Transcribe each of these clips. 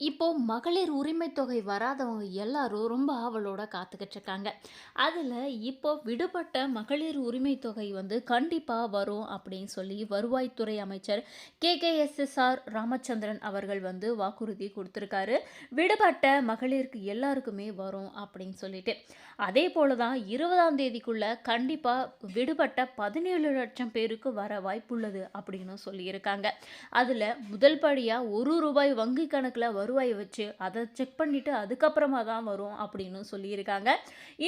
இப்போ மகளிர் உரிமை தொகை வராதவங்க எல்லாரும் ரொம்ப ஆவலோட காத்துக்கிட்டு இருக்காங்க. அதில் இப்போ விடுபட்ட மகளிர் உரிமை தொகை வந்து கண்டிப்பாக வரும் அப்படின்னு சொல்லி வருவாய்த்துறை அமைச்சர் KKSSR ராமச்சந்திரன் அவர்கள் வந்து வாக்குறுதி கொடுத்துருக்காரு. விடுபட்ட மகளிருக்கு எல்லாருக்குமே வரும் அப்படின்னு சொல்லிட்டு. அதே போல தான் 20ஆம் தேதிக்குள்ள கண்டிப்பாக விடுபட்ட 17 லட்சம் பேருக்கு வர வாய்ப்புள்ளது அப்படின்னு சொல்லியிருக்காங்க. அதில் முதல் படியாக ரூபாய் வங்கி கணக்கில் வருவாய வச்சு அதை செக் பண்ணிட்டு அதுக்கப்புறமா தான் வரும் அப்படின்னு சொல்லியிருக்காங்க.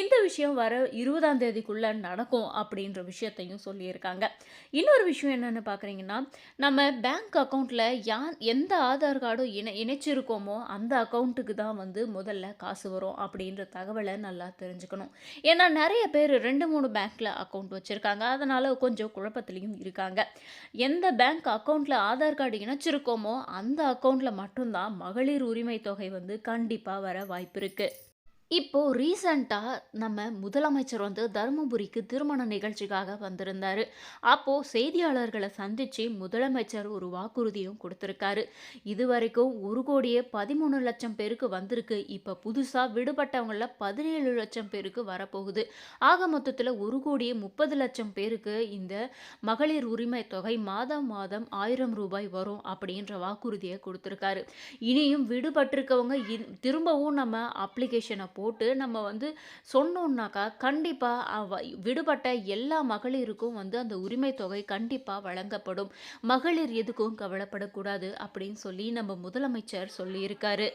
இந்த விஷயம் வர 20ஆம் தேதிக்குள்ள நடக்கும் அப்படின்ற விஷயத்தையும் சொல்லியிருக்காங்க. இன்னொரு விஷயம் என்னன்னு பார்க்குறீங்கன்னா, நம்ம பேங்க் அக்கவுண்ட்ல எந்த ஆதார் கார்டும் இணைச்சிருக்கோமோ அந்த அக்கவுண்ட்டுக்கு தான் வந்து முதல்ல காசு வரும் அப்படின்ற தகவலை நல்லா தெரிஞ்சுக்கணும். ஏன்னா நிறைய பேர் 2, 3 பேங்க்ல அக்கவுண்ட் வச்சிருக்காங்க. அதனால கொஞ்சம் குழப்பத்திலையும் இருக்காங்க. எந்த பேங்க் அக்கவுண்ட்ல ஆதார் கார்டு இணைச்சிருக்கோமோ அந்த அக்கவுண்ட்ல மட்டும்தான் மகளிர் உரிமை தொகை வந்து கண்டிப்பா வர வாய்ப்பு இருக்கு. இப்போ ரீசெண்டா நம்ம முதலமைச்சர் வந்து தருமபுரிக்கு திருமண நிகழ்ச்சிக்காக வந்திருந்தாரு. அப்போ செய்தியாளர்களை சந்திச்சு முதலமைச்சர் ஒரு வாக்குறுதியும் கொடுத்திருக்காரு. இதுவரைக்கும் 1,13,00,000 பேருக்கு வந்திருக்கு. இப்ப புதுசா விடுபட்டவங்கள 17 லட்சம் பேருக்கு வரப்போகுது. ஆக மொத்தத்துல 1,30,00,000 பேருக்கு இந்த மகளிர் உரிமை தொகை மாதம் மாதம் ரூபாய் 1000 வரும் அப்படின்ற வாக்குறுதியை கொடுத்திருக்காரு. இனியும் விடுபட்டிருக்கவங்க திரும்பவும் நம்ம அப்ளிகேஷனை போட்டு நம்ம வந்து சொன்னோம்னாக்கா கண்டிப்பாக விடுபட்ட எல்லா மகளிருக்கும் வந்து அந்த உரிமை தொகை கண்டிப்பாக வழங்கப்படும். மகளிர் எதுக்கும் கவலைப்படக்கூடாது அப்படின்னு சொல்லி நம்ம முதலமைச்சர் சொல்லியிருக்காரு.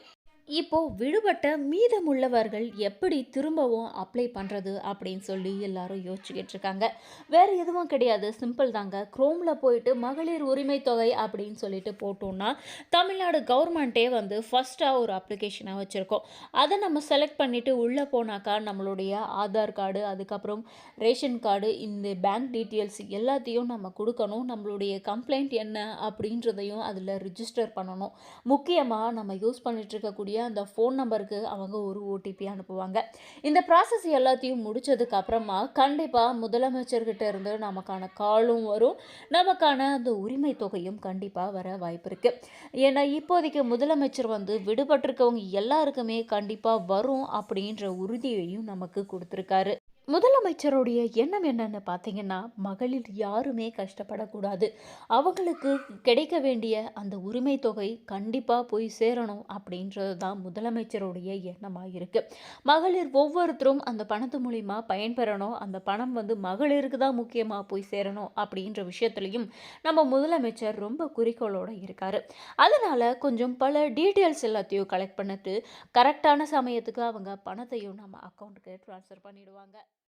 இப்போ விடுபட்ட மீதமுள்ளவர்கள் எப்படி திரும்பவும் அப்ளை பண்ணுறது அப்படின்னு சொல்லி எல்லாரும் யோசிச்சுக்கிட்டு இருக்காங்க. வேறு எதுவும் கிடையாது, சிம்பிள் தாங்க. குரோமில் போயிட்டு மகளிர் உரிமை தொகை அப்படின்னு சொல்லிட்டு போட்டோம்னா தமிழ்நாடு கவர்மெண்ட்டே வந்து ஃபஸ்ட்டாக ஒரு அப்ளிகேஷனாக வச்சுருக்கோம். அதை நம்ம செலக்ட் பண்ணிவிட்டு உள்ளே போனாக்கா நம்மளுடைய ஆதார் கார்டு, அதுக்கப்புறம் ரேஷன் கார்டு, இந்த பேங்க் டீட்டெயில்ஸ் எல்லாத்தையும் நம்ம கொடுக்கணும். நம்மளுடைய கம்ப்ளைண்ட் என்ன அப்படின்றதையும் அதில் ரிஜிஸ்டர் பண்ணணும். முக்கியமாக நம்ம யூஸ் பண்ணிட்டு இருக்கக்கூடிய அந்த ஃபோன் நம்பருக்கு அவங்க ஒரு ஓடிபி அனுப்புவாங்க. இந்த ப்ராசஸ் எல்லாத்தையும் முடிச்சதுக்கு அப்புறமா கண்டிப்பாக முதலமைச்சர்கிட்ட இருந்து நமக்கான காலும் வரும். நமக்கான அந்த உரிமை தொகையும் கண்டிப்பாக வர வாய்ப்பு இருக்கு. ஏன்னா இப்போதைக்கு முதலமைச்சர் வந்து விடுபட்டிருக்கவங்க எல்லாருக்குமே கண்டிப்பாக வரும் அப்படின்ற உறுதியையும் நமக்கு கொடுத்துருக்காரு. முதலமைச்சருடைய எண்ணம் என்னன்னு பார்த்தீங்கன்னா, மகளிர் யாருமே கஷ்டப்படக்கூடாது. அவங்களுக்கு கிடைக்க வேண்டிய அந்த உரிமை தொகை கண்டிப்பாக போய் சேரணும் அப்படின்றது தான் முதலமைச்சருடைய எண்ணமாக இருக்குது. மகளிர் ஒவ்வொருத்தரும் அந்த பணத்து மூலிமா பயன்பெறணும். அந்த பணம் வந்து மகளிருக்கு தான் முக்கியமாக போய் சேரணும் அப்படின்ற விஷயத்துலையும் நம்ம முதலமைச்சர் ரொம்ப குறிக்கோளோடு இருக்கார். அதனால் கொஞ்சம் பல டீட்டெயில்ஸ் எல்லாத்தையும் கலெக்ட் பண்ணிட்டு கரெக்டான சமயத்துக்கு அவங்க பணத்தையும் நம்ம அக்கௌண்ட்டுக்கு ட்ரான்ஸ்ஃபர் பண்ணிடுவாங்க.